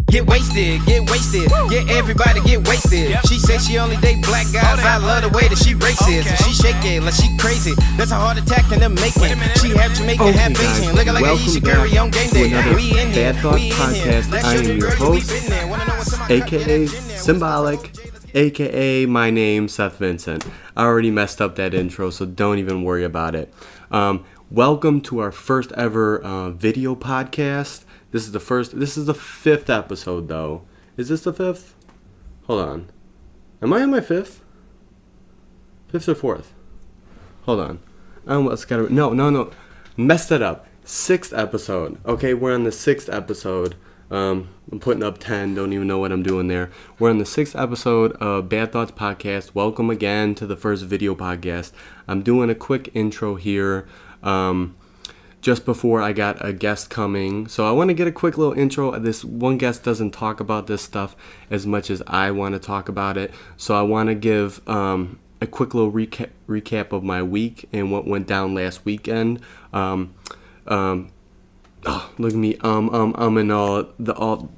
Get wasted, get everybody get wasted. She said she only date black guys. I love the way that she racist. She shake it like she crazy. That's a heart attack in the making. She half Jamaican, half Asian. Looking like Aisha Curry on game day. We in here, Bad Thoughts Podcast. I am your host, aka Symbolic, aka my name, Seth Vincent. I already messed up that intro, so don't even worry about it. Welcome to our first ever video podcast. This is the fifth episode, though. Is this the fifth? Hold on. Am I on my fifth? Fifth or fourth? Hold on. No. Messed it up. Sixth episode. Okay, we're on the sixth episode. I'm putting up 10. Don't even know what I'm doing there. We're on the sixth episode of Bad Thoughts Podcast. Welcome again to the first video podcast. I'm doing a quick intro here. Just before I got a guest coming. So I want to get a quick little intro. This one guest doesn't talk about this stuff as much as I want to talk about it. So I want to give a quick little recap of my week and what went down last weekend. Look at me, and all.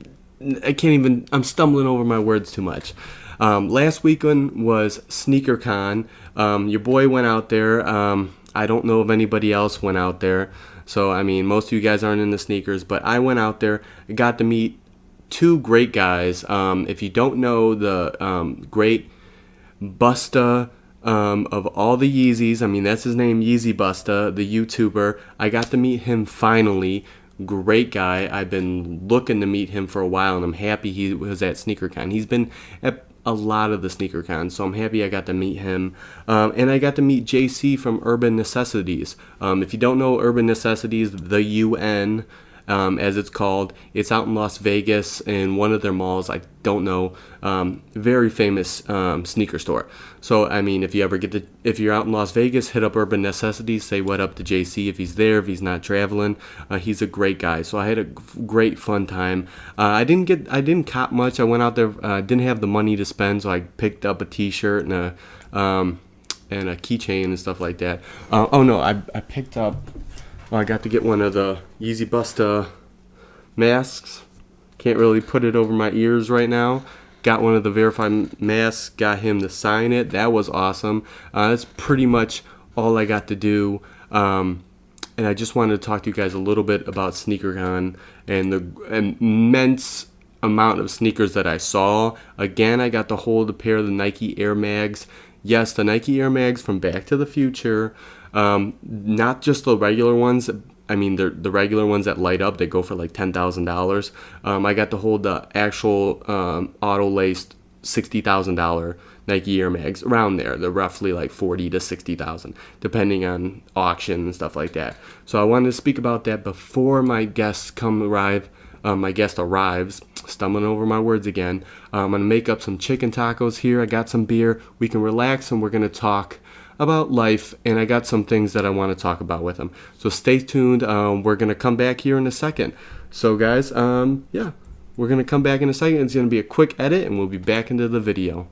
I can't even, I'm stumbling over my words too much. Last weekend was SneakerCon. Your boy went out there. I don't know if anybody else went out there. So, I mean, most of you guys aren't into sneakers, but I went out there, got to meet two great guys. If you don't know the great Busta of all the Yeezys, I mean, that's his name, Yeezy Busta, the YouTuber. I got to meet him finally. Great guy. I've been looking to meet him for a while, and I'm happy he was at SneakerCon. He's been at a lot of the SneakerCon, so I'm happy I got to meet him. And I got to meet JC from Urban Necessities. If you don't know Urban Necessities, the UN, as it's called, it's out in Las Vegas in one of their malls. I don't know. Very famous sneaker store. So, I mean, if you're out in Las Vegas, hit up Urban Necessities, say what up to JC if he's there, if he's not traveling. He's a great guy. So I had a great fun time. I didn't cop much. I went out there, didn't have the money to spend, so I picked up a t-shirt and a keychain and stuff like that. I picked up, I got to get one of the Yeezy Busta masks. Can't really put it over my ears right now. Got one of the verified masks, got him to sign it. That was awesome. That's pretty much all I got to do. And I just wanted to talk to you guys a little bit about SneakerCon and the immense amount of sneakers that I saw. Again, I got to hold a pair of the Nike Air Mags. Yes, the Nike Air Mags from Back to the Future. Not just the regular ones. I mean, the regular ones that light up, they go for like $10,000. I got to hold the actual auto-laced $60,000 Nike Air Mags, around there. They're roughly like $40,000 to $60,000, depending on auction and stuff like that. So I wanted to speak about that before my guest arrives. Stumbling over my words again. I'm going to make up some chicken tacos here. I got some beer. We can relax and we're going to talk about life, and I got some things that I want to talk about with him. So stay tuned. We're going to come back here in a second. So guys, we're going to come back in a second. It's going to be a quick edit, and we'll be back into the video.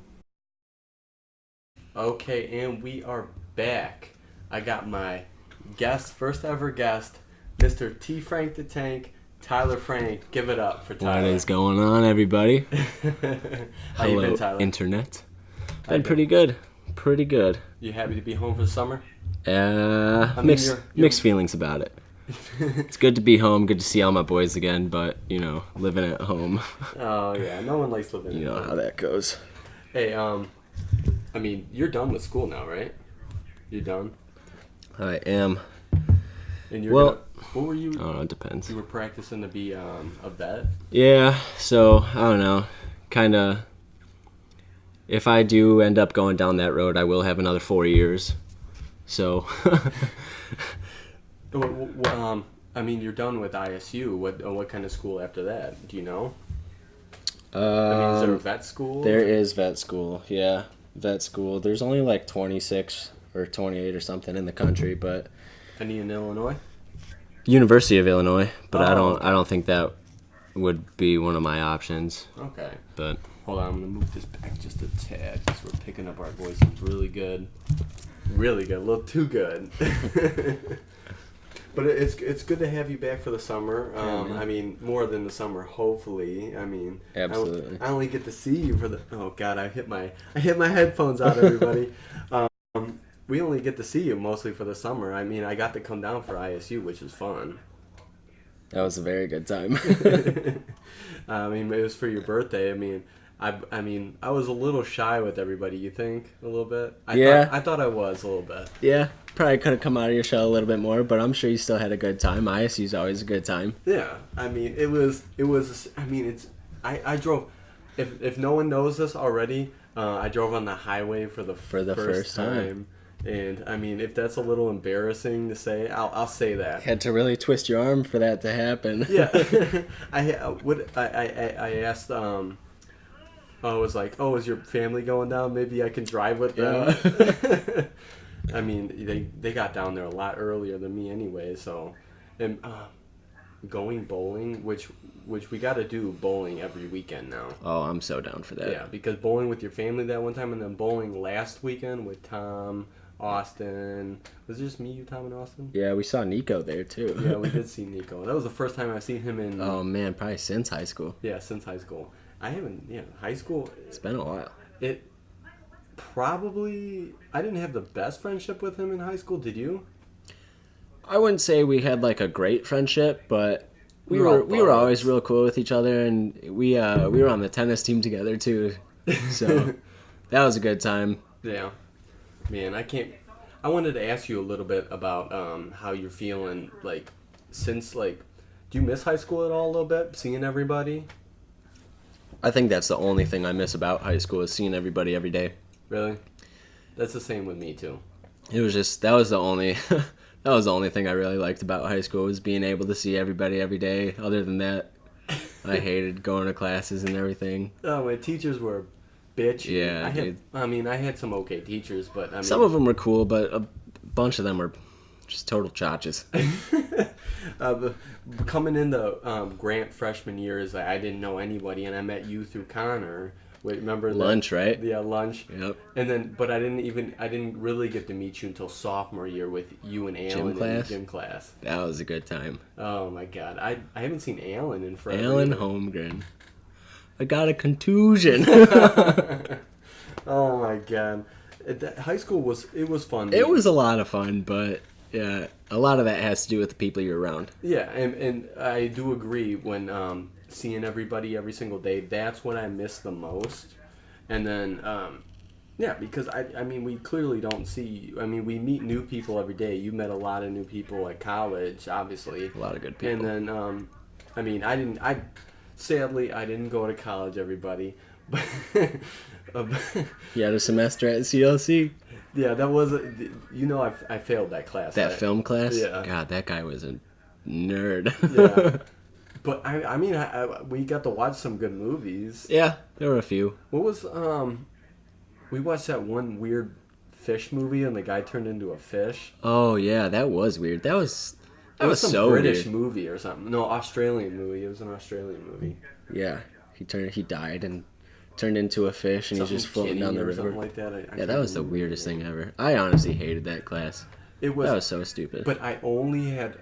Okay, and we are back. I got my first ever guest, Mr. T. Frank the Tank, Tyler Frank. Give it up for Tyler. What is going on, everybody? How you been, Tyler? Internet. Been pretty good. Pretty good. You happy to be home for the summer? Mixed feelings about it. It's good to be home, good to see all my boys again, but, living at home. Oh, yeah, no one likes living at home. You know how that goes. Hey, you're done with school now, right? You done? I am. And what were you? I don't know, it depends. You were practicing to be a vet? Yeah, so, I don't know, kind of. If I do end up going down that road, I will have another 4 years. So. You're done with ISU. What kind of school after that? Do you know? Is there a vet school? There is vet school, yeah. Vet school. There's only like 26 or 28 or something in the country, but. Any in Illinois? University of Illinois, but I don't think that would be one of my options. Okay. But. Hold on, I'm going to move this back just a tad because we're picking up our voices really good. Really good, a little too good. But it's good to have you back for the summer. man. I mean, more than the summer, hopefully. I mean, Absolutely. I only get to see you for the. Oh God, I hit my headphones out, everybody. We only get to see you mostly for the summer. I mean, I got to come down for ISU, which is fun. That was a very good time. I mean, it was for your birthday. I mean, I was a little shy with everybody. You think a little bit? I thought I was a little bit. Yeah, probably could have come out of your shell a little bit more, but I'm sure you still had a good time. ISU's always a good time. Yeah, I mean, it was. I mean, it's. I drove. If no one knows this already, I drove on the highway for the first time. And I mean, if that's a little embarrassing to say, I'll say that. Had to really twist your arm for that to happen. Yeah, I asked. I was like, "Oh, is your family going down? Maybe I can drive with them." Yeah. I mean, they got down there a lot earlier than me anyway. So, and going bowling, which we got to do bowling every weekend now. Oh, I'm so down for that. Yeah, because bowling with your family that one time, and then bowling last weekend with Tom, Austin. Was it just me, you, Tom, and Austin? Yeah, we saw Nico there too. Yeah, we did see Nico. That was the first time I've seen him in. Oh man, probably since high school. Yeah, since high school. I haven't. Yeah, high school. It's been a while. It probably. I didn't have the best friendship with him in high school. Did you? I wouldn't say we had like a great friendship, but we all were always buds. real cool with each other, and we were on the tennis team together too. So that was a good time. Yeah. Man, I wanted to ask you a little bit about how you're feeling, like, since, like, do you miss high school at all a little bit, seeing everybody? I think that's the only thing I miss about high school is seeing everybody every day. Really? That's the same with me, too. It was just that was the only thing I really liked about high school was being able to see everybody every day. Other than that, I hated going to classes and everything. Oh, my teachers were bitchy. Yeah, dude. I had some okay teachers, but I mean, Some of them were cool, but a bunch of them were just total chotches. coming into Grant freshman year is like I didn't know anybody, and I met you through Connor. Wait, remember that? Lunch, right? Yeah, lunch. Yep. And then, but I didn't really get to meet you until sophomore year with you and Alan in gym class. That was a good time. Oh my God, I haven't seen Alan in forever. Alan Holmgren. I got a contusion. Oh my God, high school was fun. It was a lot of fun, but yeah, a lot of that has to do with the people you're around. Yeah, and I do agree when seeing everybody every single day, that's what I miss the most. And then, yeah, because I mean, we clearly don't see, I mean, we meet new people every day. You met a lot of new people at college, obviously. A lot of good people. And then, I mean, sadly, I didn't go to college, everybody. But, You had a semester at CLC? yeah, that was, I failed that class. That film class? Yeah. God, that guy was a nerd. Yeah. But I mean, we got to watch some good movies. Yeah, there were a few. What was we watched that one weird fish movie and the guy turned into a fish. Oh yeah, that was weird. That was Some so British weird. movie or something. No, Australian movie. It was an Australian movie. Yeah, he died and turned into a fish, and he's just floating down the or river. something like that. I Yeah, can't that was the remember. weirdest thing ever. I honestly hated that class. It was. That was so stupid. But I only had.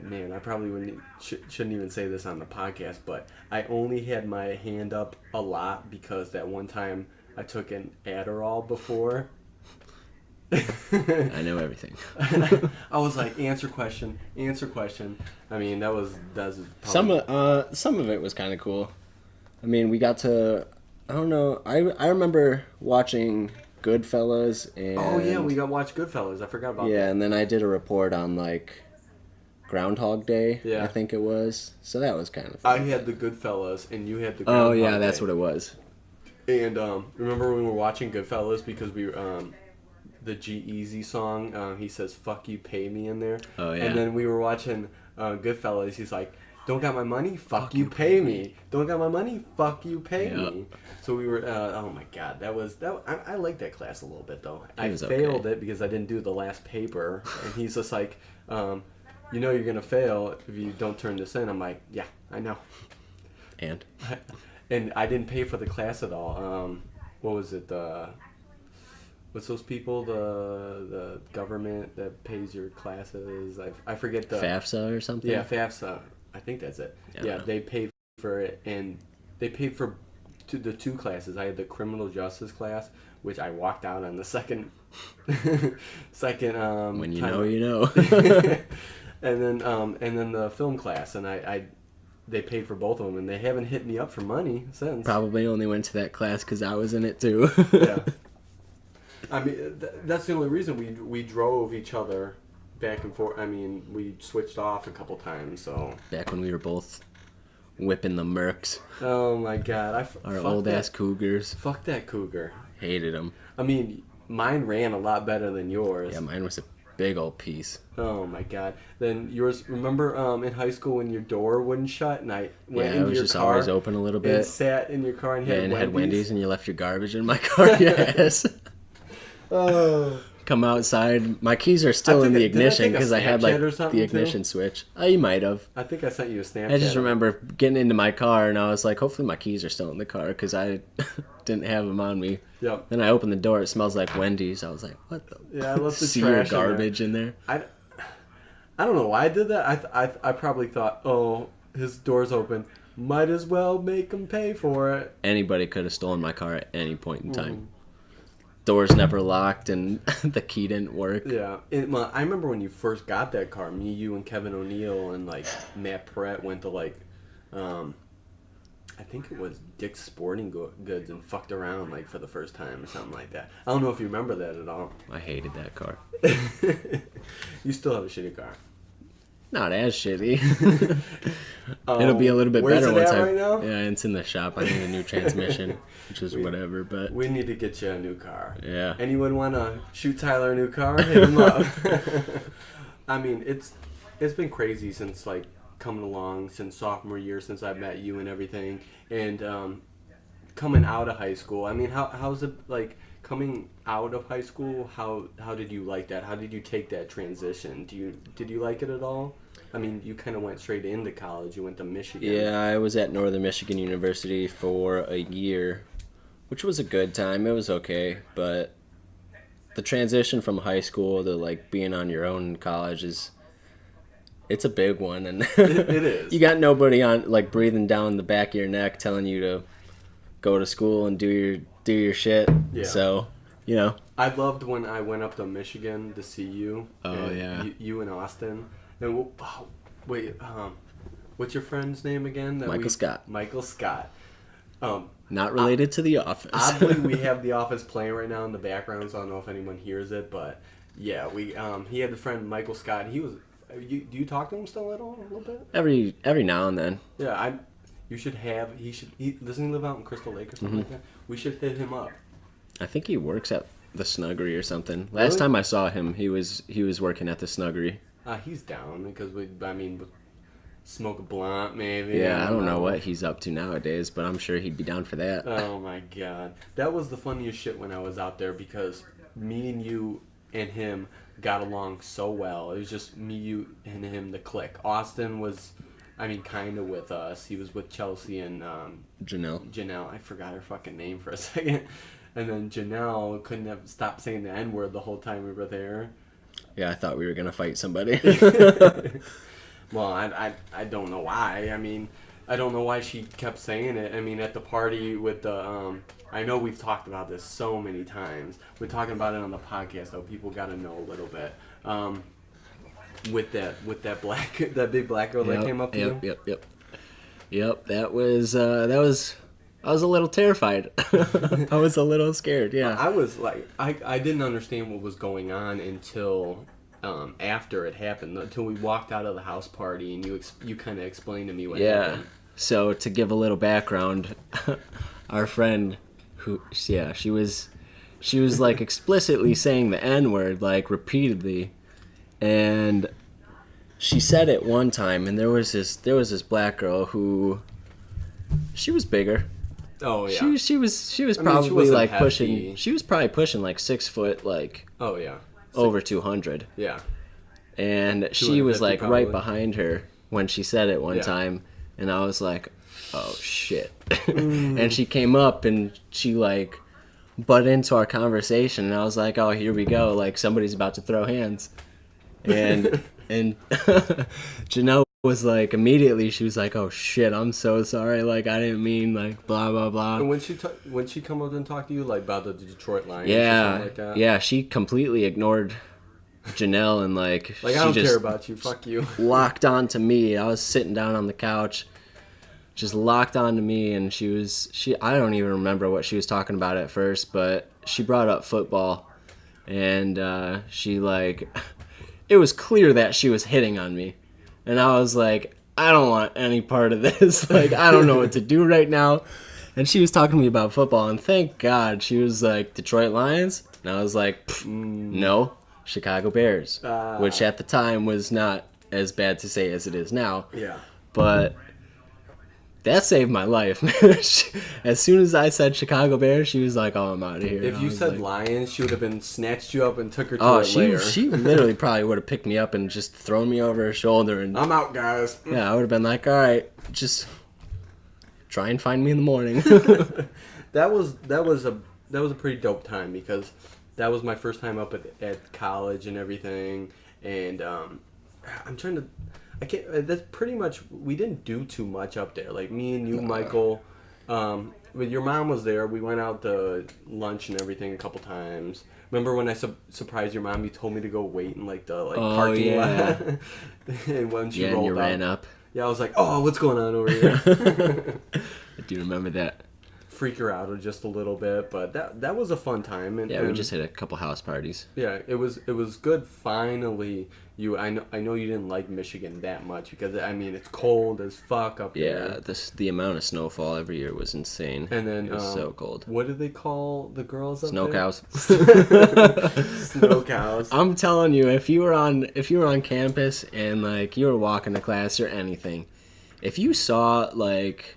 Man, I probably shouldn't even say this on the podcast, but I only had my hand up a lot because that one time I took an Adderall before. I know everything. I was like, answer question. I mean, that's Some of it was kind of cool. I mean, we got to. I don't know. I remember watching Goodfellas and. Oh yeah, we got to watch Goodfellas. I forgot about that. Yeah, and then I did a report on like Groundhog Day. Yeah. I think it was. So that was kind of I fun. had the Goodfellas, and you had the. Oh yeah, Groundhog that's Day. what it was. And remember when we were watching Goodfellas because we the G-Eazy song, he says "fuck you, pay me" in there. Oh, yeah. And then we were watching Goodfellas. He's like, "Don't got my money? Fuck you, pay me. Don't got my money? Fuck you, pay Yeah. me." So we were. Oh my God, that was that. I liked that class a little bit though. I was failed okay. it because I didn't do the last paper, and he's just like, "You know you're gonna fail if you don't turn this in." I'm like, "Yeah, I know." And And I didn't pay for the class at all. What was it? what's those people, the government that pays your classes? I forget the FAFSA or something. Yeah, FAFSA. I think that's it. Yeah, they paid for it, and they paid for the 2 classes. I had the criminal justice class, which I walked out on the second When you time. know, you know. and then the film class, and they paid for both of them, and they haven't hit me up for money since. Probably only went to that class because I was in it too. Yeah. I mean, that's the only reason we drove each other back and forth. I mean, we switched off a couple times, so. Back when we were both whipping the Mercs. Oh my God! Our old ass Cougars. Fuck that Cougar. Hated them. I mean, mine ran a lot better than yours. Yeah, mine was a big old piece. Oh my God! Then yours. Remember in high school when your door wouldn't shut, and I went Yeah, it into was your just car always open a little and bit. sat in your car and Yeah, had and it Wendy's. had Wendy's, and you left your garbage in my car. Yes. Oh. Come outside. My keys are still in the did I ignition take a because I had like Snapchat or something, the ignition switch. Oh, you might have. I think I sent you a Snapchat. I just remember getting into my car and I was like, hopefully my keys are still in the car because I didn't have them on me. Yep. Then I opened the door. It smells like Wendy's. I was like, what the? Yeah, I left the See trash your in there. garbage in there. I don't know why I did that. I probably thought, oh, his door's open. Might as well make him pay for it. Anybody could have stolen my car at any point in time. Doors never locked and the key didn't work. Yeah. I remember when you first got that car, me, you, and Kevin O'Neill and like Matt Perrette went to like, I think it was Dick's Sporting Goods and fucked around like for the first time or something like that. I don't know if you remember that at all. I hated that car. You still have a shitty car. Not as shitty. It'll be a little bit where's better it once at I. right now? Yeah, it's in the shop. I need a new transmission, which is whatever. But We need to get you a new car. yeah, Anyone want to shoot Tyler a new car? Hit him up. I mean, it's been crazy since like coming along since sophomore year, since I met you and everything, and coming out of high school. I mean, how's it like coming out of high school? How did you like that? How did you take that transition? Did you like it at all? I mean, you kind of went straight into college. You went to Michigan. yeah. I was at Northern Michigan University for a year, which was a good time. It was okay, but the transition from high school to like being on your own in college it's a big one, and It is. You got nobody on like breathing down the back of your neck telling you to go to school and do your shit. Yeah. So, you know. I loved when I went up to Michigan to see you. Oh, and yeah. You in Austin. And wait, what's your friend's name again? Michael Scott. Michael Scott. Not related to The Office. Oddly, we have The Office playing right now in the background, so I don't know if anyone hears it, but yeah, he had a friend Michael Scott. He was. Do you talk to him still at all a little bit? Every now and then. Yeah, you should have. Doesn't he live out in Crystal Lake or something like that? We should hit him up. I think he works at the Snuggery or something. Last time I saw him, he was working at the Snuggery. He's down because smoke a blunt maybe. Yeah, I don't know what he's up to nowadays, but I'm sure he'd be down for that. Oh my God, that was the funniest shit when I was out there because me and you and him got along so well. It was just me, you, and him, the clique. Austin was, kind of with us. He was with Chelsea and Janelle. I forgot her fucking name for a second. And then Janelle couldn't have stopped saying the N-word the whole time we were there. Yeah, I thought we were gonna fight somebody. Well, I don't know why. I don't know why she kept saying it. At the party with the I know we've talked about this so many times. We're talking about it on the podcast, though. People got to know a little bit. With that big black girl that came up to you. Yep. That was I was a little terrified. I was a little scared. Yeah. I was like, I didn't understand what was going on until after it happened. Until we walked out of the house party and you kind of explained to me what happened. So to give a little background, our friend, she was like explicitly saying the N-word like repeatedly, and she said it one time, and there was this black girl who, she was bigger. Oh yeah. She was she probably wasn't like hefty. pushing. She was probably pushing like 6 foot, like Oh yeah. over 200. Yeah. And she was 250 like probably. right behind her when she said it one Yeah. time, and I was like, oh shit. And she came up and she like butt into our conversation, and I was like, oh, here we go, like somebody's about to throw hands. And Janelle was like, immediately she was like, oh shit, I'm so sorry, like I didn't mean, like blah blah blah. And when she come up and talk to you like about the Detroit Lions or Yeah, something like that? yeah, she completely ignored Janelle and like Like, she I don't just care about you, fuck you. locked on to me. I was sitting down on the couch, just locked on to me, and I don't even remember what she was talking about at first, but she brought up football, and she like, it was clear that she was hitting on me, and I was like, I don't want any part of this. Like, I don't know what to do right now. And she was talking to me about football, and thank God she was like, Detroit Lions? And I was like, no, Chicago Bears, which at the time was not as bad to say as it is now. Yeah. But that saved my life, man. As soon as I said Chicago Bears, she was like, oh, I'm out of here. If And I you was said like, Lions, she would have been snatched you up and took her to oh, her lair. she literally probably would have picked me up and just thrown me over her shoulder. And I'm out, guys. yeah, I would have been like, all right, just try and find me in the morning. That was a pretty dope time because that was my first time up at college and everything, and I'm trying to. I can't. That's pretty much. We didn't do too much up there. Like me and you, Michael. But your mom was there. We went out to lunch and everything a couple times. Remember when I surprised your mom? You told me to go wait in like the parking lot. And when she rolled and you up, ran up. yeah, I was like, "Oh, what's going on over here?" I do remember that. Freak her out just a little bit, but that was a fun time. And, Yeah, we and just hit a couple house parties. yeah, it was good. Finally, I know you didn't like Michigan that much because I mean it's cold as fuck up Yeah, there. the amount of snowfall every year was insane. And then it was so cold. What do they call the girls up Snow there? cows. Snow cows. I'm telling you, if you were on campus and like you were walking to class or anything, if you saw like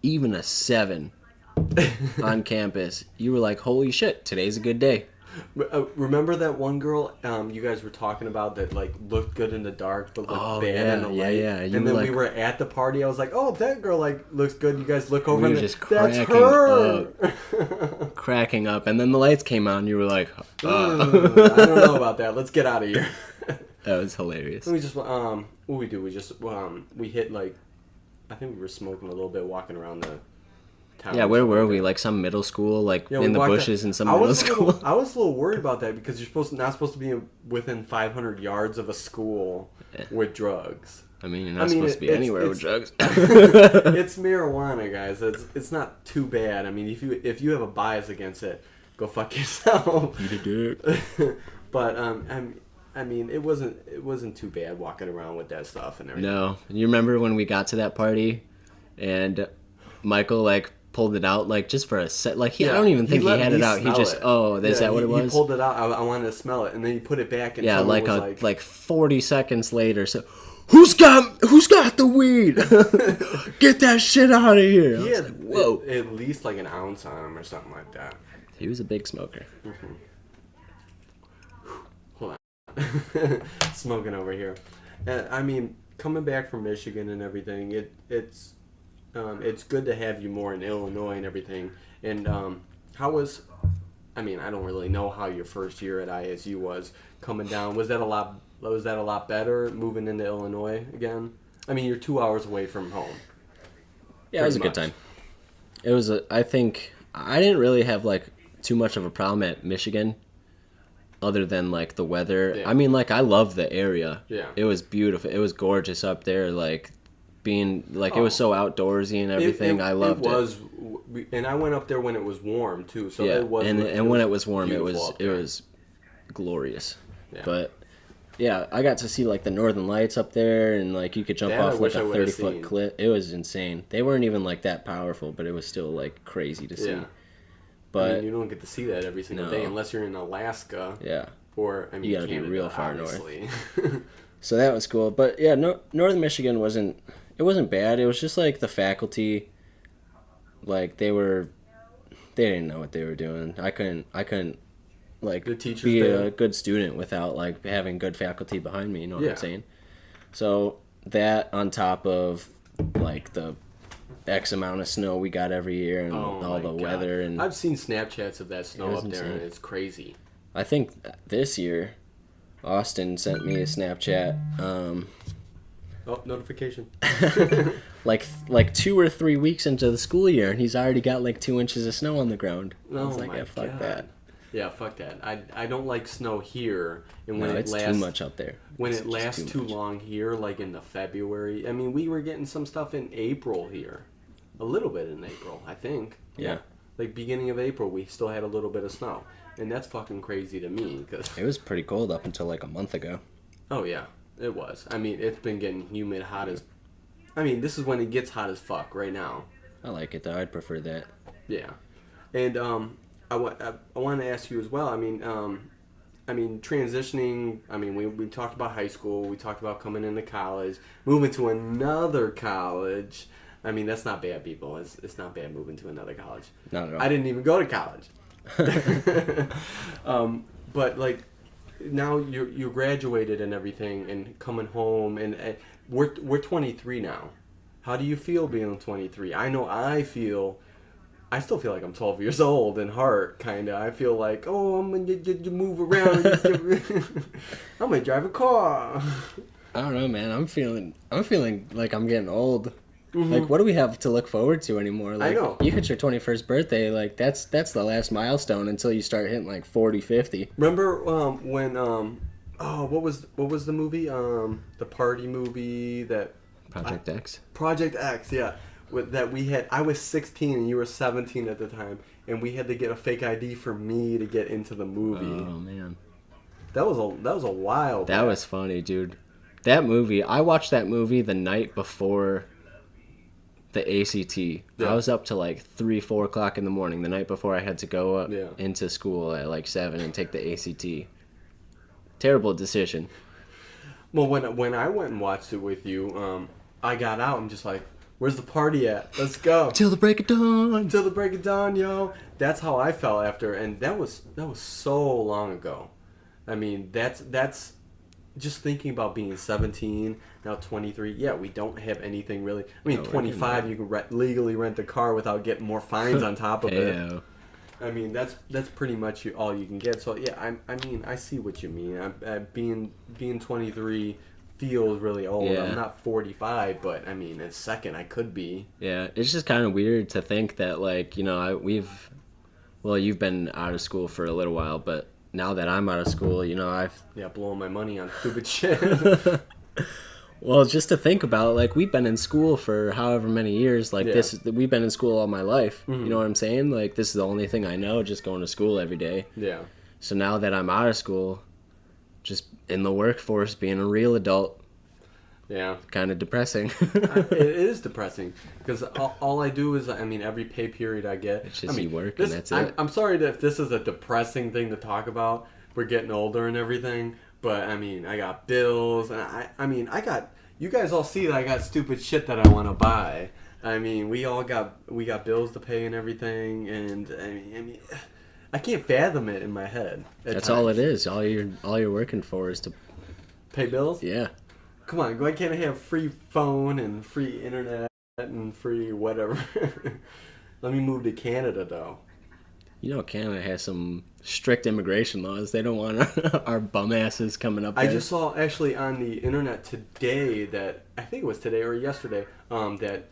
even a 7 on campus, you were like, holy shit, today's a good day. Remember that one girl you guys were talking about that like looked good in the dark but looked bad in the light? Yeah. You And were then like, we were at the party. I was like, "Oh, that girl like looks good." You guys look over we and were just that's cracking her. cracking up, and then the lights came on, and you were like, I don't know about that. Let's get out of here. that was hilarious. We just what we do? We just we hit like I think we were smoking a little bit walking around the town. Yeah, where were we? Like some middle school, like Yeah, in we the walked bushes up- in some I middle was school. I was a little worried about that because you're not supposed to be within 500 yards of a school with drugs. I mean, you're not supposed to be anywhere with drugs. It's marijuana, guys. It's not too bad. I mean, if you have a bias against it, go fuck yourself. Eat a dick. But I mean, it wasn't too bad walking around with that stuff and everything. No, you remember when we got to that party, and Michael like pulled it out like just for a set. Like I don't even think he let had me it out. He smell just it. is that what it was? He pulled it out. I wanted to smell it, and then he put it back. And Yeah, someone like was like 40 seconds later. So, who's got the weed? Get that shit out of here! I He was had like, whoa. at least like an ounce on him or something like that. He was a big smoker. Hold on. Smoking over here. I mean, coming back from Michigan and everything, it's good to have you more in Illinois and everything. And how was? I mean, I don't really know how your first year at ISU was coming down. Was that a lot better moving into Illinois again? I mean, you're 2 hours away from home. Yeah, it was a good time. It was I think I didn't really have like too much of a problem at Michigan, other than like the weather. Yeah. I mean, like I loved the area. Yeah. It was beautiful. It was gorgeous up there. Like being like it was so outdoorsy and everything. I loved it. And I went up there when it was warm too. So Yeah, it was. and when it was warm, it beautiful up there. was glorious. Yeah. But yeah, I got to see like the Northern Lights up there, and like you could jump That I off like wish I a would've 30-foot seen. cliff. It was insane. They weren't even like that powerful, but it was still like crazy to see. Yeah. But I mean, you don't get to see that every single No. day unless you're in Alaska yeah, or I mean, You gotta be Canada, real far north. obviously. so that was cool. But yeah, Northern Michigan wasn't bad. It was just like the faculty, like they didn't know what they were doing. I couldn't like The teachers be there? a good student without like having good faculty behind me. You know what Yeah. I'm saying? So that on top of like the X amount of snow we got every year and Oh all my the God. weather. And I've seen Snapchats of that snow It was up there, and insane. it's crazy. I think this year, Austin sent me a Snapchat. Oh, notification. Like 2 or 3 weeks into the school year, and he's already got like 2 inches of snow on the ground. I was like, yeah, fuck that. Yeah, fuck that. I don't like snow here, and when No, it it's lasts too much up there. when It's it just lasts too much. long here, like in the February. I mean, we were getting some stuff in April here, a little bit in April, I think. Yeah. Like beginning of April, we still had a little bit of snow, and that's fucking crazy to me. Cause It was pretty cold up until like a month ago. oh yeah, it was. I mean, it's been getting humid, hot as. I mean, this is when it gets hot as fuck right now. I like it though. I'd prefer that. Yeah, and I want to ask you as well. I mean, transitioning. I mean, we talked about high school. We talked about coming into college, moving to another college. I mean, that's not bad, people. It's not bad moving to another college. Not at all. I didn't even go to college. But like, now you're graduated and everything, and coming home, and we're 23 now. How do you feel being 23? I know I still feel like I'm 12 years old in heart, kind of. I feel like, oh, I'm gonna you move around. I'm gonna drive a car. I don't know, man. I'm feeling like I'm getting old. Like, what do we have to look forward to anymore? Like, know. You hit your 21st birthday, like that's the last milestone until you start hitting like 40, 50. Remember when what was the movie? The party movie that Project X. Project X, yeah. That we had, I was 16 and you were 17 at the time, and we had to get a fake ID for me to get into the movie. Oh man, That was a while. that back. was funny, dude. That movie, I watched that movie the night before the ACT. Yeah. I was up to like 3, 4 o'clock in the morning the night before I had to go up Yeah. into school at like 7 and take the ACT. Terrible decision. Well, when I went and watched it with you, I got out. I'm just like, where's the party at? Let's go. Till the break of dawn. Until the break of dawn, yo. That's how I felt after, and that was so long ago. I mean, that's just thinking about being 17, now 23. Yeah, we don't have anything really. I mean, No, we're 25, you can legally rent a car without getting more fines on top of it. Heyo. I mean, that's pretty much all you can get. So yeah, I mean, I see what you mean. Being 23 feels really old. Yeah. I'm not 45, but I mean, in a second I could be. Yeah, it's just kind of weird to think that, like, you know, you've been out of school for a little while, but now that I'm out of school, you know, Blowing my money on stupid shit. well, just to think about, like, we've been in school for however many years, like, Yeah. we've been in school all my life, Mm-hmm. you know what I'm saying? Like, this is the only thing I know, just going to school every day. Yeah. So now that I'm out of school, just in the workforce, being a real adult, Yeah. kind of depressing. It is depressing because all I do is, I mean, every pay period I get, It's just I mean, you work this, and that's it. I'm sorry that if this is a depressing thing to talk about. We're getting older and everything, but I mean, I got bills, and I mean, I got, you guys all see that I got stupid shit that I want to buy. I mean, we got bills to pay and everything, and I mean, I can't fathom it in my head. That's all it is. All you're working for is to, Pay bills? yeah. Come on, why can't I have free phone and free internet and free whatever? Let me move to Canada, though. You know, Canada has some strict immigration laws. They don't want our bum asses coming up I there. just saw actually on the internet today that, I think it was today or yesterday, that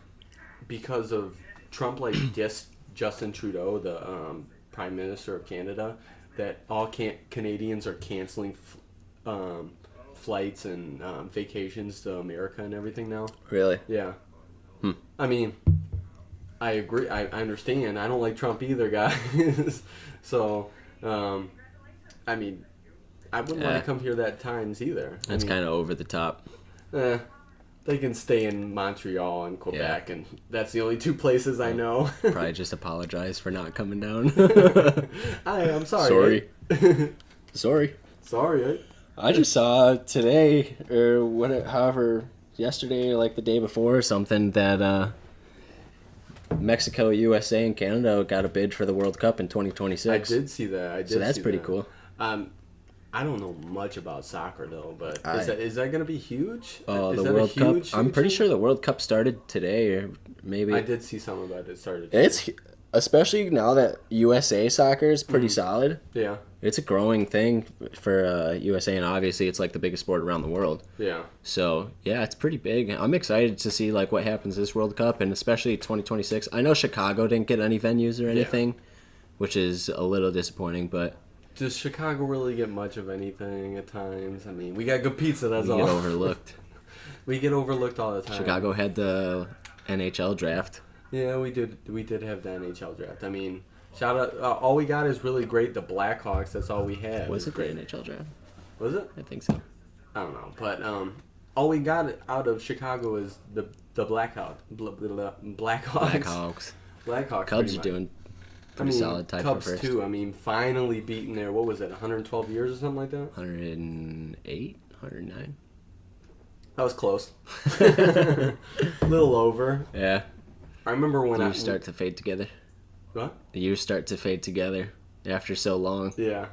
because of Trump like dissed Justin Trudeau, the Prime Minister of Canada, that all Canadians are canceling flights and vacations to America and everything now. Really? Yeah. I mean, I agree. I understand. I don't like Trump either, guys. So, I mean, I wouldn't want Yeah. to come here that times either. That's kind of over the top. They can stay in Montreal and Quebec, and that's the only two places I know. Probably just apologize for not coming down. I'm sorry. Sorry. Sorry. Sorry. I just saw today, or however, yesterday, or like the day before or something, that Mexico, USA, and Canada got a bid for the World Cup in 2026. I did see that. So that's pretty cool. I don't know much about soccer though, but I- is that going to be huge? Oh, Is the that a World Cup. huge, I'm huge pretty thing? sure the World Cup started today, or maybe. I did see some about it started. It's especially now that USA soccer is pretty solid. Yeah, It's a growing thing for USA, and obviously it's like the biggest sport around the world. yeah. So yeah, it's pretty big. I'm excited to see like what happens this World Cup, and especially 2026. I know Chicago didn't get any venues or anything, which is a little disappointing, but Does Chicago really get much of anything at times? I mean, we got good pizza, that's we all. get overlooked. We get overlooked all the time. Chicago had the NHL draft. Yeah, we did. We did have the NHL draft. I mean, shout out. All we got is really great. The Blackhawks. That's all we had. Was it the NHL draft? Was it? I think so. I don't know, but all we got out of Chicago is the Blackhawks. Blackhawks. Blackhawks. Cubs pretty are much. doing pretty solid tie Cubs for first. too. I mean, finally beating their, what was it, 112 years or something like that? 108, 109. That was close. A little over. Yeah. I remember when The I years start to fade together. What? The years start to fade together after so long. Yeah.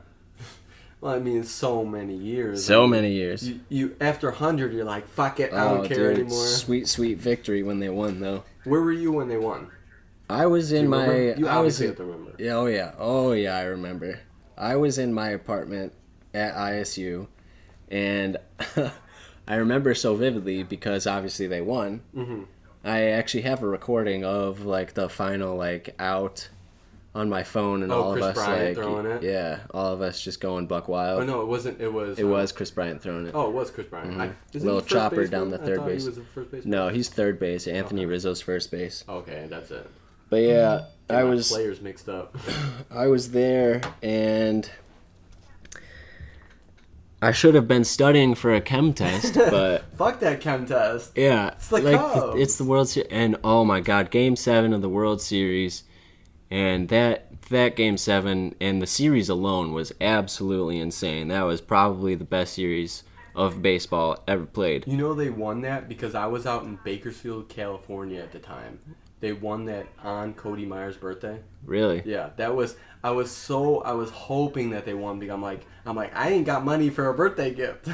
Well, I mean, so many years. So I mean, many years. You after 100, you're like, fuck it, I don't care dude, anymore. Sweet, sweet victory when they won, though. Where were you when they won? I was in You my. remember? You I was obviously in, have to remember. Yeah, oh yeah, I remember. I was in my apartment at ISU, and I remember so vividly because obviously they won. Mm-hmm. I actually have a recording of like the final like out on my phone, and all Chris of us Bryant like throwing it? yeah, all of us just going buck wild. Oh no, it wasn't. It was. It was Chris Bryant throwing it. Oh, it was Chris Bryant. Mhm. Isn't Little he first chopper baseman? down the third I thought base. He was the first baseman. No, he's third base. Anthony Rizzo's first base. Okay, that's it. But yeah, Get I my was players mixed up. I was there, and I should have been studying for a chem test, but Fuck that chem test. yeah, It's the like Cubs. it's the World Series, and oh my God, Game 7 of the World Series, and that Game 7 and the series alone was absolutely insane. That was probably the best series of baseball ever played. You know they won that because I was out in Bakersfield, California at the time. They won that on Cody Meyer's birthday. Really? Yeah, that was. I was hoping that they won because I'm like I ain't got money for a birthday gift.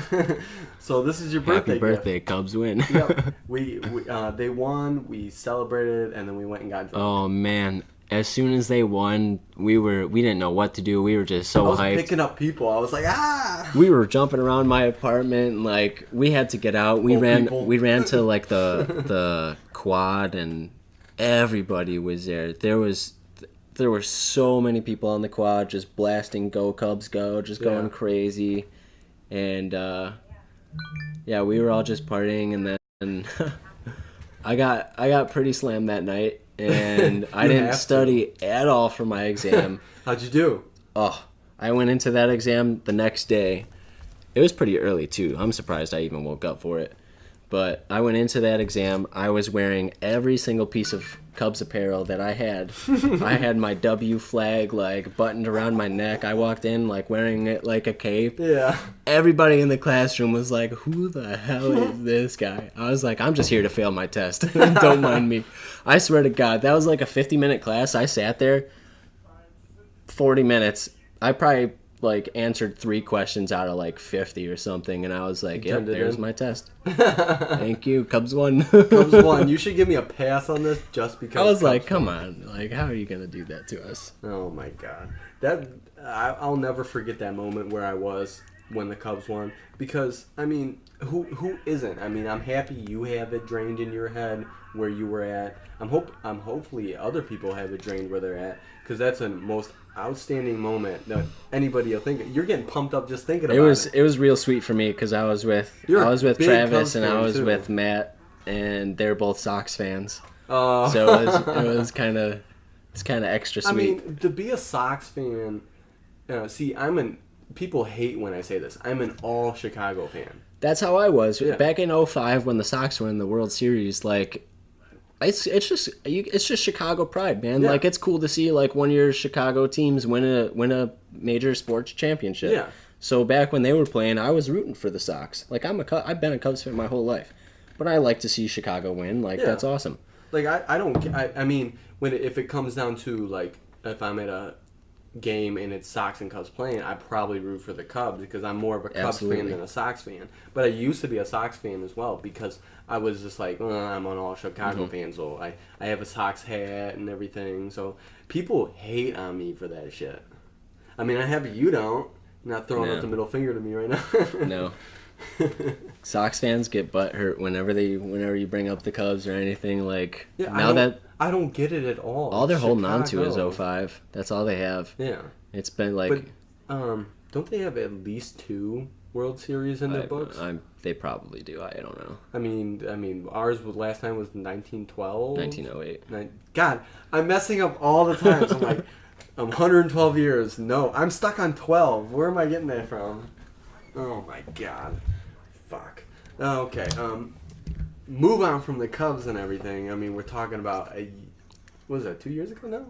So this is your birthday Happy birthday, Cubs win. gift. Yep. They won. We celebrated and then we went and got drunk. Oh man. As soon as they won, we didn't know what to do. We were just I so was hyped. picking up people. I was like, ah. We were jumping around my apartment, and like we had to get out. We Old ran people. we ran to like the quad, and everybody was there. There were so many people on the quad just blasting "Go Cubs Go," just going Yeah. crazy. And yeah, we were all just partying, and then I got pretty slammed that night, and I You didn't have to. study at all for my exam. How'd you do? Oh, I went into that exam the next day. It was pretty early too. I'm surprised I even woke up for it. But I went into that exam. I was wearing every single piece of Cubs apparel that I had. I had my W flag like buttoned around my neck. I walked in like wearing it like a cape. Yeah. Everybody in the classroom was like, "Who the hell is this guy?" I was like, "I'm just here to fail my test. Don't mind me." I swear to God, that was like a 50-minute class. I sat there 40 minutes. I probably like answered 3 questions out of like 50 or something, and I was like, You "Yep, turned it there's in? my test. Thank you, Cubs won." Cubs won. You should give me a pass on this just because. I was Cubs like, won. "Come on, like, how are you gonna do that to us?" Oh my god, I'll never forget that moment where I was when the Cubs won because I mean, who isn't? I mean, I'm happy you have it drained in your head where you were at. I'm hopefully other people have it drained where they're at because that's a most outstanding moment that anybody will think. You're getting pumped up just thinking about it. It was real sweet for me because I was with You're a big Travis Cubs and I fan, was too. with Matt, and they're both Sox fans. Oh. So it was kind of extra sweet. I mean, to be a Sox fan, see, people hate when I say this. I'm an all Chicago fan. That's how I was Yeah. back in 05 when the Sox were in the World Series. Like, it's just Chicago pride, man. Yeah. Like, it's cool to see like one of your Chicago teams win a major sports championship. Yeah. So back when they were playing, I was rooting for the Sox. Like, I've been a Cubs fan my whole life, but I like to see Chicago win. Like, Yeah. that's awesome. Like I don't. I mean, if it comes down to like if I'm at a game and it's Sox and Cubs playing, I probably root for the Cubs because I'm more of a Cubs fan Absolutely. than a Sox fan. But I used to be a Sox fan as well because I was just like, I'm an all Chicago fan, so I have a Sox hat and everything. So people hate on me for that shit. I mean, I have you don't. You're not throwing No. up the middle finger to me right now. No. Sox fans get butthurt whenever you bring up the Cubs or anything. Like Yeah, now that I don't get it at all all they're holding on to is Chicago. 05. That's all they have. Yeah. It's been like But don't they have at least 2 World Series in their books? they probably do. I don't know. I mean, ours was last time was 1912. 1908. God, I'm messing up all the time. So I'm like, 112 years. No, I'm stuck on 12. Where am I getting that from? Oh my God, fuck. Okay. Move on from the Cubs and everything. I mean, we're talking about what was that 2 years ago now?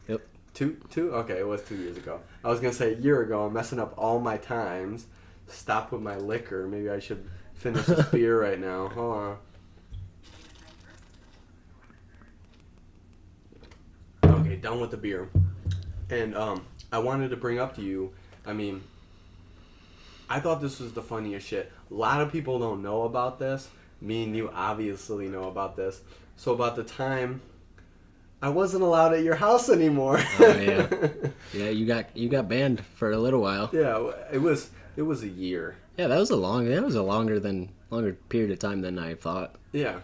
Yep. Two? Okay, it was 2 years ago. I was gonna say a year ago. I'm messing up all my times. Stop with my liquor. Maybe I should finish this beer right now. Hold on. Okay, done with the beer. And I wanted to bring up to you. I mean, I thought this was the funniest shit. A lot of people don't know about this. Me and you obviously know about this. So about the time I wasn't allowed at your house anymore. Oh yeah. Yeah, you got banned for a little while. Yeah, it was a year. Yeah, that was a longer period of time than I thought. Yeah,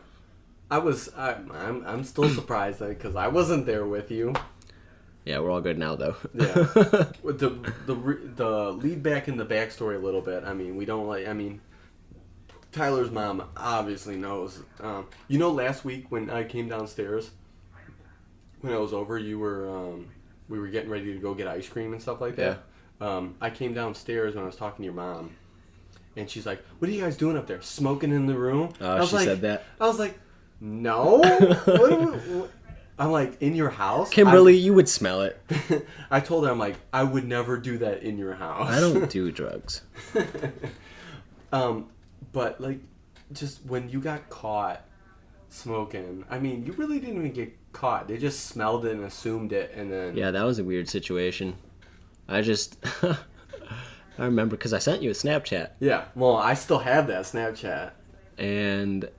I'm still surprised because I wasn't there with you. Yeah, we're all good now though. Yeah, with the lead back in the backstory a little bit. I mean, we don't like. I mean, Tyler's mom obviously knows. Last week when I came downstairs, when I was over, you were we were getting ready to go get ice cream and stuff like that. I came downstairs when I was talking to your mom, and she's like, "What are you guys doing up there? Smoking in the room?" She said that. I was like, "No." What? I'm like, "In your house?" Kimberly, you would smell it. I told her, I'm like, "I would never do that in your house." I don't do drugs. But like, just when you got caught smoking, I mean, you really didn't even get caught. They just smelled it and assumed it, and then Yeah, that was a weird situation. I remember because I sent you a Snapchat. yeah. Well, I still have that Snapchat. And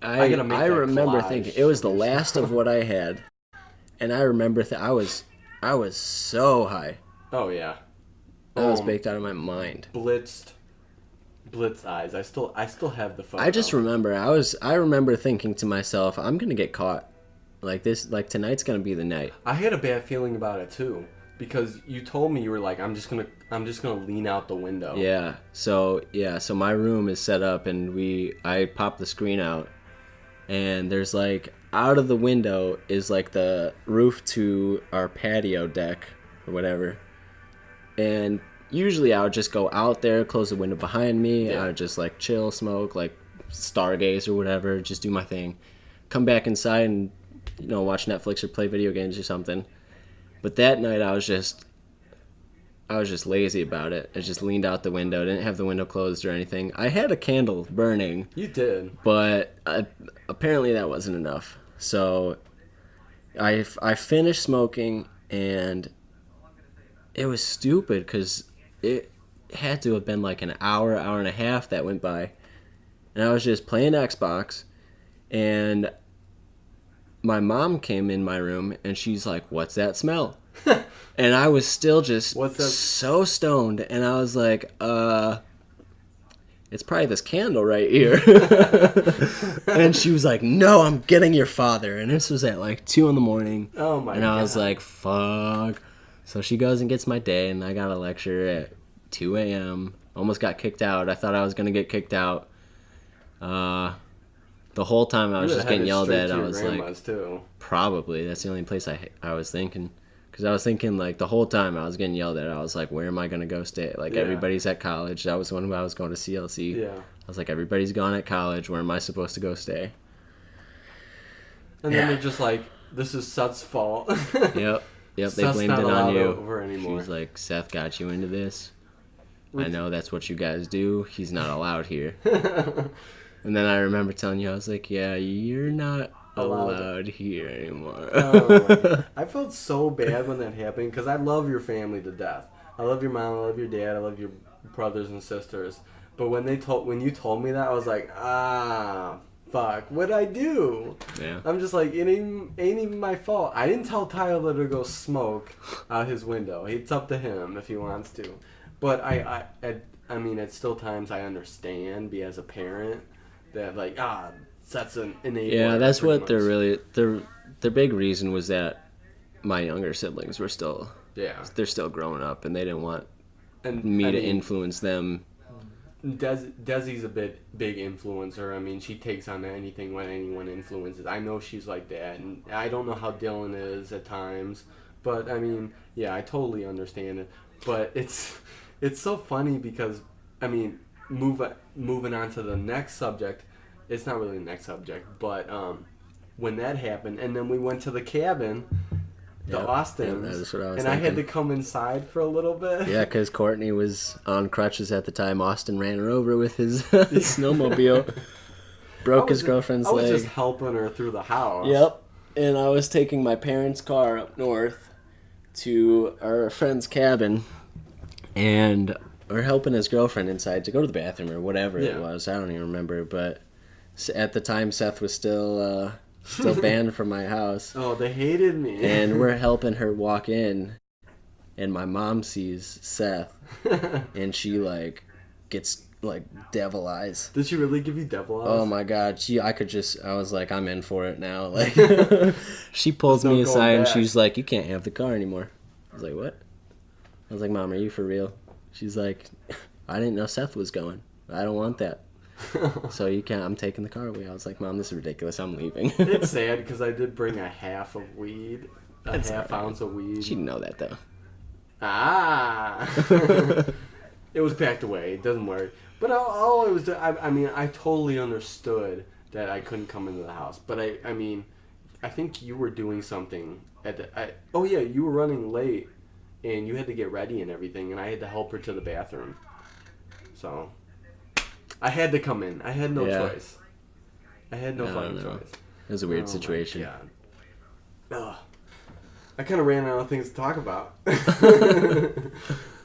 I gotta make that remember collage thinking it was the of your last of what I had, and I remember I was so high. Oh yeah. I was baked out of my mind. Blitzed eyes. I still have the photo. I just remember I remember thinking to myself, I'm gonna get caught, like tonight's gonna be the night. I had a bad feeling about it too because you told me you were like, I'm just gonna lean out the window. Yeah. So my room is set up, and I popped the screen out, and there's like out of the window is like the roof to our patio deck or whatever, and usually I would just go out there, close the window behind me. Yeah. I would just like chill, smoke, like stargaze or whatever, just do my thing. Come back inside and watch Netflix or play video games or something. But that night I was just lazy about it. I just leaned out the window, didn't have the window closed or anything. I had a candle burning, You did. but apparently that wasn't enough. So I finished smoking, and it was stupid because it had to have been like an hour and a half that went by, and I was just playing Xbox, and my mom came in my room, and she's like, "What's that smell?" And I was still just What's that? so stoned, and I was like, it's probably this candle right here. And she was like, "No, I'm getting your father." And this was at like 2 a.m. Oh my And I was God. like, fuck. So she goes and gets my day, and I got a lecture at 2 a.m. Almost got kicked out. I thought I was going to get kicked out. The whole time I was just getting yelled at. I was like, too. probably. That's the only place I was thinking. Because I was thinking, like, the whole time I was getting yelled at, I was like, where am I going to go stay? Like, Yeah. everybody's at college. That was when I was going to CLC. Yeah. I was like, everybody's gone at college. Where am I supposed to go stay? And then they're just like, this is Seth's fault. Yep. They Seth's blamed not it allowed on you. over She anymore. was like, Seth got you into this. I know that's what you guys do. He's not allowed here. And then I remember telling you, I was like, yeah, you're not allowed here anymore. I felt so bad when that happened because I love your family to death. I love your mom, I love your dad, I love your brothers and sisters. But when you told me that, I was like, fuck, what'd I do? Yeah. I'm just like, it ain't even my fault. I didn't tell Tyler to go smoke out his window. It's up to him if he wants to. But I mean, at still times I understand, as a parent, that like, that's an enabler. Yeah, that's what pretty much. their big reason was that my younger siblings were still Yeah. they're still growing up and they didn't want And me I to mean, influence them. Desi's a big influencer. I mean, she takes on anything when anyone influences. I know she's like that, and I don't know how Dylan is at times, but I mean, yeah, I totally understand it. But it's so funny because I mean, moving on to the next subject. It's not really the next subject, but when that happened, and then we went to the cabin. The Yep, Austins, yep, that's what I was and I had to thinking. come inside for a little bit. Yeah, because Courtney was on crutches at the time. Austin ran her over with his snowmobile, broke his girlfriend's I was leg. just helping her through the house. Yep. And I was taking my parents' car up north to our friend's cabin, and we're helping his girlfriend inside to go to the bathroom or whatever Yeah. it was. I don't even remember, but at the time Seth was still banned from my house. Oh, they hated me. And we're helping her walk in, and my mom sees Seth, and she like gets like devil eyes. Did she really give you devil eyes? Oh my god, I was like, I'm in for it now. Like, she pulls There's no me going aside and back. she's like, you can't have the car anymore. I was like, what? I was like, Mom, are you for real? She's like, I didn't know Seth was going. I don't want that. So you can't, I'm taking the car away. I was like, Mom, this is ridiculous. I'm leaving. It's sad because I did bring a half of weed, That's half alright. ounce of weed. She didn't know that though. It was packed away. It doesn't worry. But all it was, I mean, I totally understood that I couldn't come into the house. But I mean, I think you were doing something at the. Oh yeah, you were running late, and you had to get ready and everything, and I had to help her to the bathroom. So, I had to come in. I had no Yeah. choice. I had no I don't fucking know. choice. It was a weird Oh my situation. God. Ugh. I kind of ran out of things to talk about.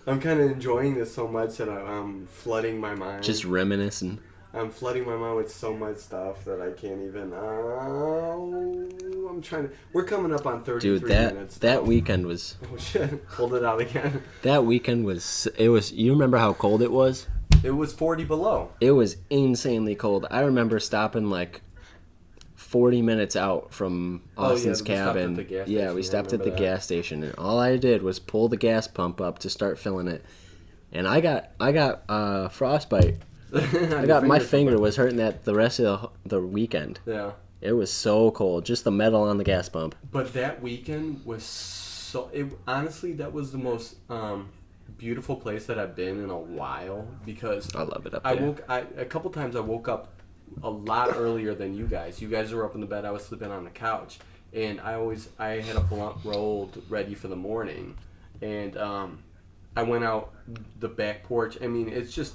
I'm kind of enjoying this so much that I'm flooding my mind. Just reminiscing. I'm flooding my mind with so much stuff that I can't even. I'm trying to. We're coming up on 33 Dude, minutes. that weekend was Oh shit! Pulled it out again. you remember how cold it was? It was 40 below. It was insanely cold. I remember stopping like 40 minutes out from Oh, yeah, Austin's we stopped at cabin. the gas Yeah, station. we I stopped at the remember that. gas station, and all I did was pull the gas pump up to start filling it. And I got frostbite. My finger was hurting that the rest of the weekend. Yeah. It was so cold, just the metal on the gas pump. But that weekend was so. Honestly, that was the most beautiful place that I've been in a while because I love it up I there. a couple times I woke up a lot earlier than you guys. You guys were up in the bed. I was sleeping on the couch, and I had a blunt rolled ready for the morning, and I went out the back porch. I mean, it's just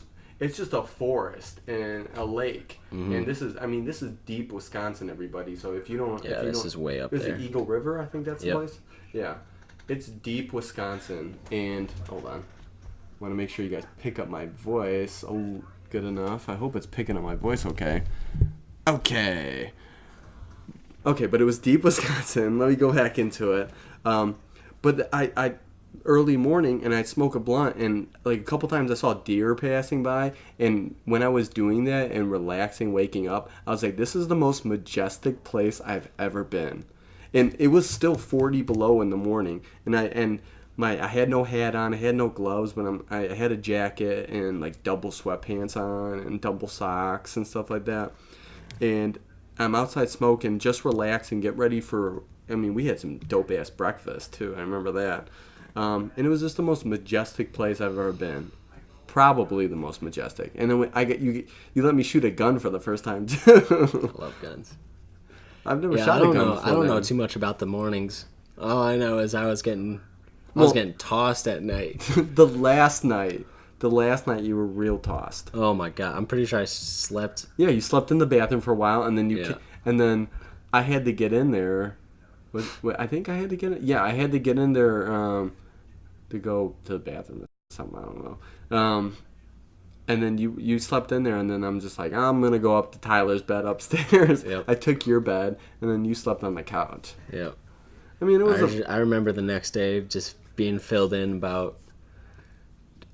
a forest and a lake, and this is deep Wisconsin, everybody. So if you don't, Yeah, this is way up is there. it Eagle River? I think that's Yep. the place. Yeah, it's deep Wisconsin, and hold on, want to make sure you guys pick up my voice. Oh, good enough. I hope it's picking up my voice. Okay. Okay, but it was deep Wisconsin. Let me go back into it. But I early morning and I'd smoke a blunt and like a couple times I saw deer passing by, and when I was doing that and relaxing, waking up, I was like, this is the most majestic place I've ever been. And it was still 40 below in the morning, and I had no hat on, I had no gloves, but I had a jacket and like double sweatpants on and double socks and stuff like that. And I'm outside smoking, just relaxing, get ready for. I mean, we had some dope ass breakfast too. I remember that. And it was just the most majestic place I've ever been. Probably the most majestic. And then you let me shoot a gun for the first time too. I love guns. I've never Yeah, shot I a don't gun know. before. I don't know then. too much about the mornings. All I know is I was getting Well- tossed at night. The last night you were real tossed. Oh my god, I'm pretty sure I slept. Yeah, you slept in the bathroom for a while, and then Yeah. and then I had to get in there. I think I had to get in. Yeah, I had to get in there to go to the bathroom or something. I don't know. And then you slept in there, and then I'm just like, I'm gonna go up to Tyler's bed upstairs. Yep. I took your bed, and then you slept on the couch. Yeah. I mean, it was. I remember the next day just being filled in about.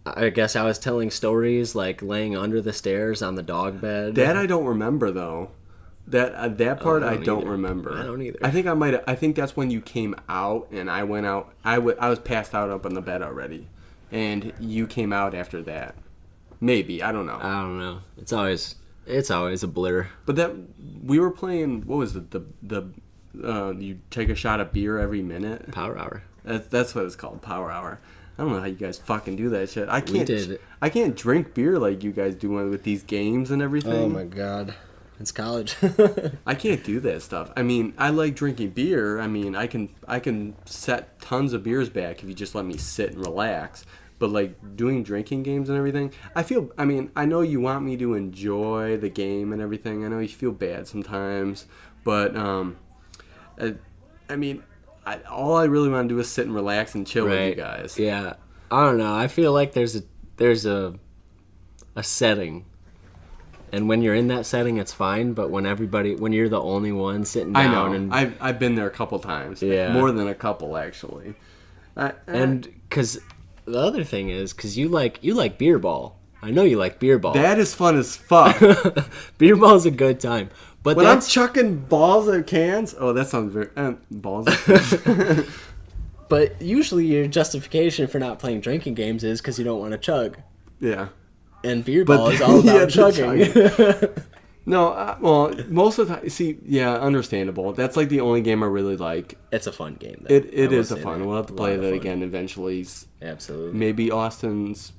I guess I was telling stories like laying under the stairs on the dog bed. That I don't remember though. That part I don't either. remember. I don't either. I think I might. I think that's when you came out, and I went out. I was passed out up on the bed already, and you came out after that. Maybe, I don't know. I don't know. It's always a blur. But that we were playing. What was it? The you take a shot of beer every minute. Power hour. That's what it's called. Power hour. I don't know how you guys fucking do that shit. I can't. We did. I can't drink beer like you guys do with these games and everything. Oh my god. It's college. I can't do that stuff. I mean, I like drinking beer. I mean, I can set tons of beers back if you just let me sit and relax. But like doing drinking games and everything, I mean, I know you want me to enjoy the game and everything. I know you feel bad sometimes, but I mean, all I really want to do is sit and relax and chill with you guys. Yeah. I don't know. I feel like there's a setting. And when you're in that setting, it's fine. But when you're the only one sitting down, I know. I've been there a couple times. Yeah. More than a couple actually. And because the other thing is, because you like beer ball. I know you like beer ball. That is fun as fuck. Beer ball is a good time. But When I'm chucking balls at cans, that sounds very balls. At cans. But usually your justification for not playing drinking games is because you don't want to chug. Yeah. And beer ball is all about chugging. No, well, most of the time, understandable. That's like the only game I really like. It's a fun game, though. It is a fun. We'll have to play that again eventually. Absolutely. Maybe Austin's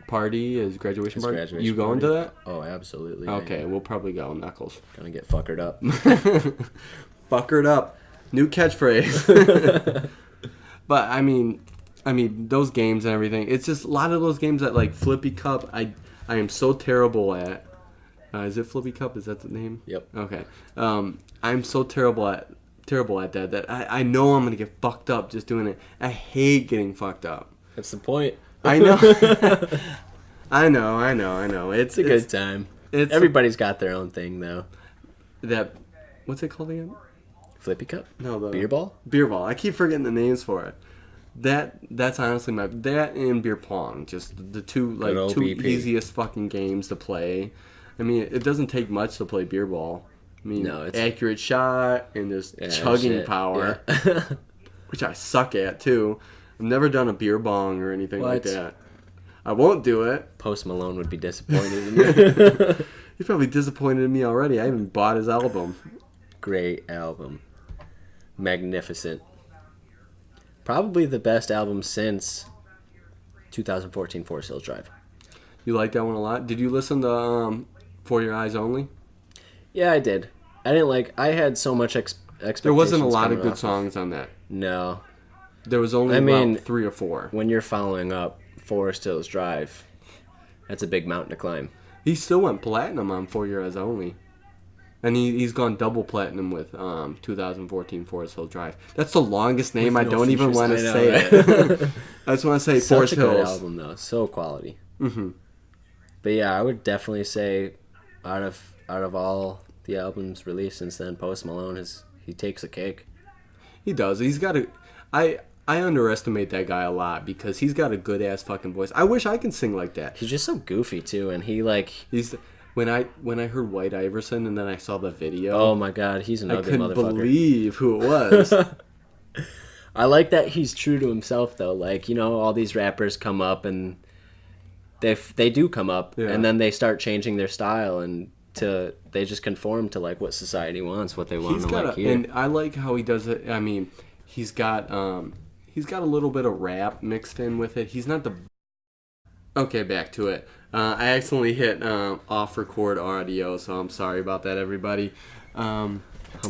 party, his graduation party. Graduation You going party. to that? Oh, absolutely. Okay, we'll probably go, Knuckles. Gonna get fuckered up. Fuckered up. New catchphrase. But I mean, those games and everything. It's just a lot of those games that like Flippy Cup. I am so terrible at. Is it Flippy Cup? Is that the name? Yep. Okay. I'm so terrible at that I know I'm gonna get fucked up just doing it. I hate getting fucked up. That's the point. I know. I know. It's a good time. It's Everybody's got their own thing, though. What's it called again? Flippy cup? No, the beer ball. Beer ball. I keep forgetting the names for it. That's honestly that and beer pong, just the two BP. easiest fucking games to play. I mean, it doesn't take much to play beer ball. I mean, No, it's accurate shot and just chugging power, which I suck at too. I've never done a beer bong or anything like that. I won't do it. Post Malone would be disappointed in you. He's probably disappointed in me already. I even bought his album. Great album. Magnificent. Probably the best album since 2014 Forest Hills Drive. You like that one a lot? Did you listen to For Your Eyes Only? Yeah, I did. I had so much expectations. There wasn't a lot of good songs on that. No. There was only about 3 or 4. When you're following up Forest Hills Drive, that's a big mountain to climb. He still went platinum on 4 Your Eyes Only. And he's gone double platinum with 2014 Forest Hills Drive. That's the longest name. I don't even want to say it. I just want to say Forest Hills. Such a good album, though. So quality. Mm-hmm. But yeah, I would definitely say out of all the albums released since then, Post Malone he takes the cake. He does. He's got a... I underestimate that guy a lot because he's got a good ass fucking voice. I wish I could sing like that. He's just so goofy too, and he's when I heard White Iverson and then I saw the video. Oh my god, he's an ugly motherfucker. I couldn't believe who it was. I like that he's true to himself though. Like, all these rappers come up and they do come up and then they start changing their style and they just conform to like what society wants, what they want to like hear. And I like how he does it. I mean, he's got a little bit of rap mixed in with it. He's not the... Okay, back to it. I accidentally hit off record audio, so I'm sorry about that, everybody. How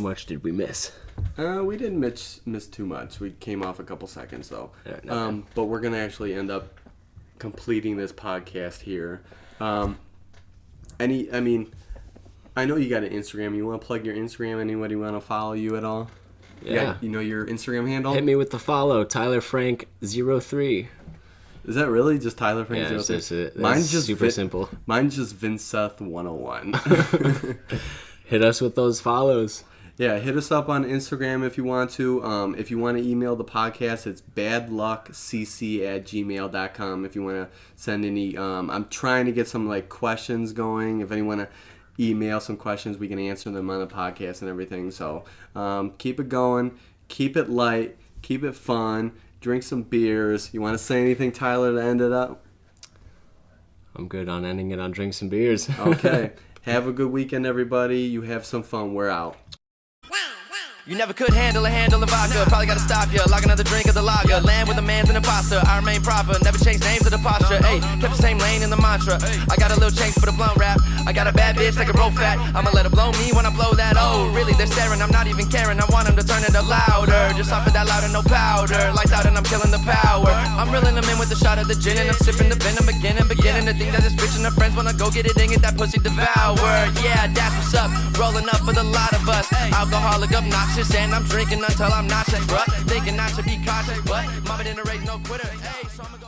much did we miss? We didn't miss too much. We came off a couple seconds, though. But we're going to actually end up I'm I know you got an Instagram. You want to plug your Instagram? Anybody want to follow you at all? Yeah. You know your Instagram handle? Hit me with the follow, TylerFrank03. Is that really just Tyler Frank? Yeah, it's Mine's just super simple. Mine's just Vinceth101. Hit us with those follows. Yeah, hit us up on Instagram if you want to. If you want to email the podcast, it's badluckcc@gmail.com. If you want to send any, I'm trying to get some like questions going. If anyone want to email some questions, we can answer them on the podcast and everything. So keep it going, keep it light, keep it fun. Drink some beers. You want to say anything, Tyler, to end it up? I'm good on ending it on drink some beers. Okay. Have a good weekend, everybody. You have some fun. We're out. You never could handle a vodka. Probably gotta stop ya. Like another drink of the lager. Land with a man's an imposter. I remain proper. Never change names of the posture. Ayy, kept the same lane in the mantra. I got a little change for the blunt rap. I got a bad bitch like a roll fat. I'ma let her blow me when I blow that. Oh, really? They're staring. I'm not even caring. I want them to turn it up louder. Just off of that louder, no powder. Lights out and I'm killing the power. I'm reeling them in with a shot of the gin and I'm sipping the venom again and beginning to think that this bitch and her friends wanna go get it and get that pussy devoured. Yeah, that's what's up. Rolling up for the lot of us. Alcoholic, obnoxious. And I'm drinking until I'm nauseous, bruh. Thinking I should be cautious, but mama didn't raise no quitter. Hey, so I'ma go